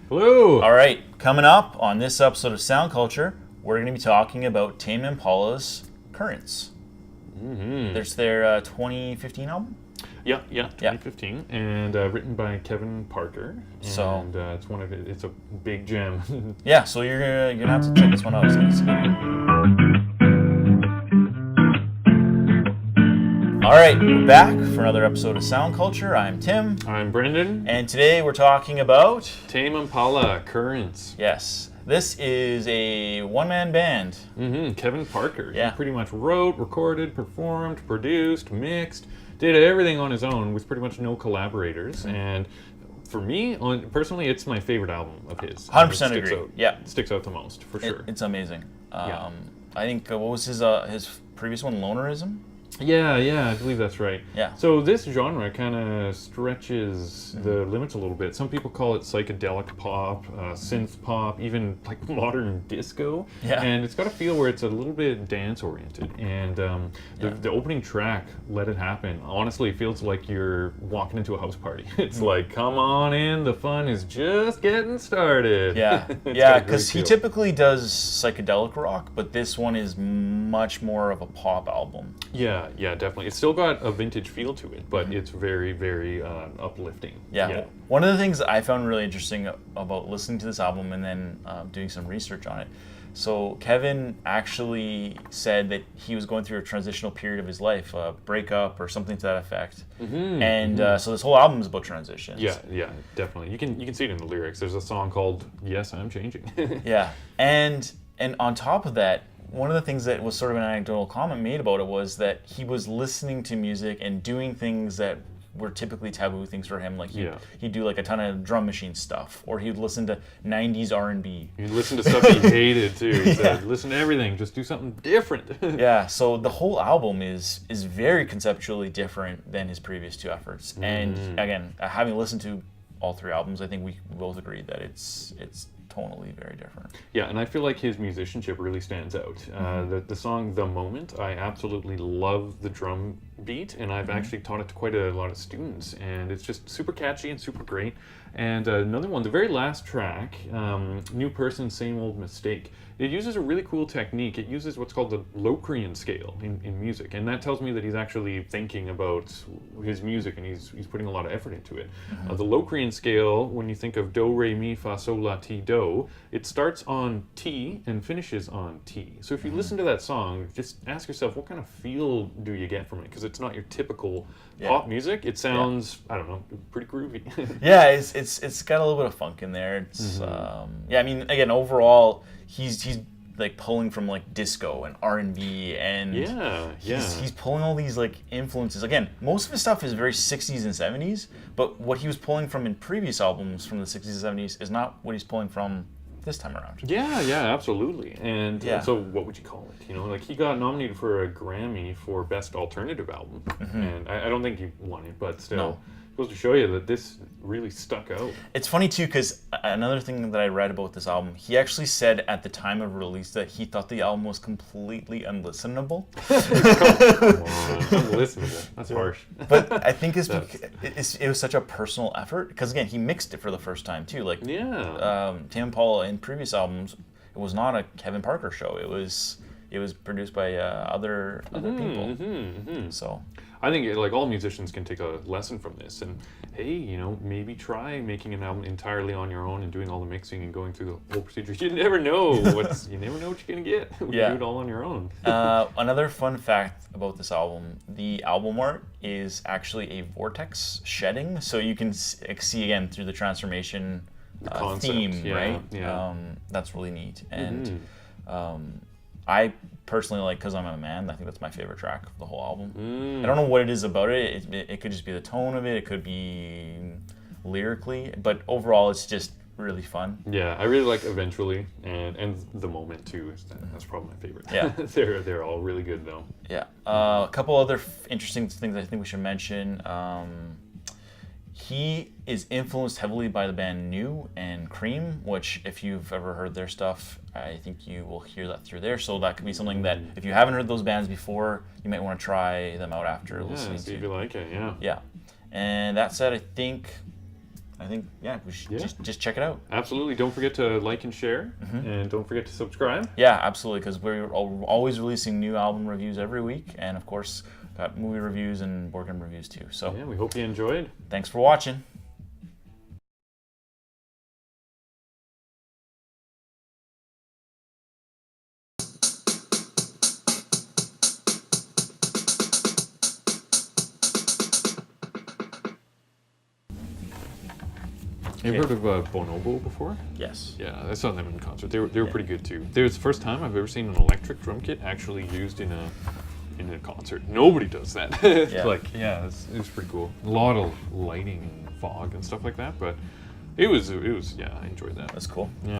Hello! All right, coming up on this episode of Sound Culture, we're going to be talking about Tame Impala's Currents. Mm-hmm. There's their 2015 album. Yeah, 2015, and written by Kevin Parker. So and it's a big gem. Yeah, so you're gonna have to check this one out. It's good. All right, we're back for another episode of Sound Culture. I'm Tim. I'm Brendon. And today we're talking about Tame Impala, Currents. Yes, this is a one-man band. Mm-hmm. Kevin Parker. Yeah. He pretty much wrote, recorded, performed, produced, mixed, did everything on his own with pretty much no collaborators. Mm-hmm. And for me, personally, it's my favorite album of his. 100% agree. It sticks out the most, for sure. It's amazing. Yeah. I think, what was his previous one, Lonerism? Yeah, I believe that's right. Yeah. So this genre kind of stretches the limits a little bit. Some people call it psychedelic pop, synth pop, even like modern disco. Yeah. And it's got a feel where it's a little bit dance oriented. And the opening track, Let It Happen, honestly feels like you're walking into a house party. It's like, come on in, the fun is just getting started. Yeah, yeah, because he typically does psychedelic rock, but this one is much more of a pop album. Yeah, definitely. It's still got a vintage feel to it, but it's very, very uplifting. Yeah. One of the things that I found really interesting about listening to this album and then doing some research on it, so Kevin actually said that he was going through a transitional period of his life, a breakup or something to that effect. So this whole album is about transitions. Yeah, definitely. You can see it in the lyrics. There's a song called "Yes, I'm Changing." Yeah, and on top of that, one of the things that was sort of an anecdotal comment made about it was that he was listening to music and doing things that were typically taboo things for him. Like he'd do like a ton of drum machine stuff, or he'd listen to 90s R&B. He'd listen to stuff he hated too. He said, listen to everything, just do something different. Yeah, so the whole album is very conceptually different than his previous two efforts. And again, having listened to all three albums, I think we both agreed that it's tonally very different. Yeah, and I feel like his musicianship really stands out. The song "The Moment," I absolutely love the drum beat, and I've actually taught it to quite a lot of students, and it's just super catchy and super great. And another one, the very last track, "New Person, Same Old Mistake," it uses a really cool technique. It uses what's called the Locrian scale in music, and that tells me that he's actually thinking about his music and he's putting a lot of effort into it. The Locrian scale, when you think of do, re, mi, fa, sol, la, ti, do, it starts on T and finishes on T. So if you listen to that song, just ask yourself, what kind of feel do you get from it? Because it's not your typical pop music. It sounds, I don't know, pretty groovy. Yeah, it's got a little bit of funk in there. It's I mean, again, overall, he's like pulling from like disco and R&B and he's pulling all these like influences. Again, most of his stuff is very 60s and 70s, but what he was pulling from in previous albums from the 60s and 70s is not what he's pulling from this time around. Yeah, absolutely. And so what would you call it? You know, like he got nominated for a Grammy for Best Alternative Album, and I don't think he won it, but still. Goes to show you that this really stuck out. It's funny too, because another thing that I read about this album, he actually said at the time of release that he thought the album was completely unlistenable. Unlistenable. That's harsh. But I think it was such a personal effort, because again, he mixed it for the first time too. Like Tame Impala in previous albums, it was not a Kevin Parker show. It was produced by other people. So I think like all musicians can take a lesson from this, and hey, you know, maybe try making an album entirely on your own and doing all the mixing and going through the whole procedure. You never know what you're gonna get when you do it all on your own. Another fun fact about this album: the album art is actually a vortex shedding, so you can see again through the transformation theme, right? Yeah. That's really neat, and I personally like, because I'm a man, I think that's my favorite track of the whole album. I don't know what it is about it. It could just be the tone of it. It could be lyrically, but overall it's just really fun. Yeah, I really like Eventually and The Moment too. That's probably my favorite. Yeah. They're all really good though. Yeah. A couple other interesting things I think we should mention. He is influenced heavily by the band New and Cream, which if you've ever heard their stuff, I think you will hear that through there. So that could be something that if you haven't heard those bands before, you might want to try them out after listening see to. if you like it, Yeah. And that said, I think I think, we should just check it out. Absolutely. Don't forget to like and share, and don't forget to subscribe. Yeah, absolutely, because we're always releasing new album reviews every week, and of course, got movie reviews and board game reviews too. So yeah, we hope you enjoyed. Thanks for watching. Have you heard of Bonobo before? Yes. Yeah, I saw them in concert. They were pretty good too. It was the first time I've ever seen an electric drum kit actually used in a concert. Nobody does that. It was pretty cool. A lot of lighting and fog and stuff like that, but it was I enjoyed that. That's cool. Yeah.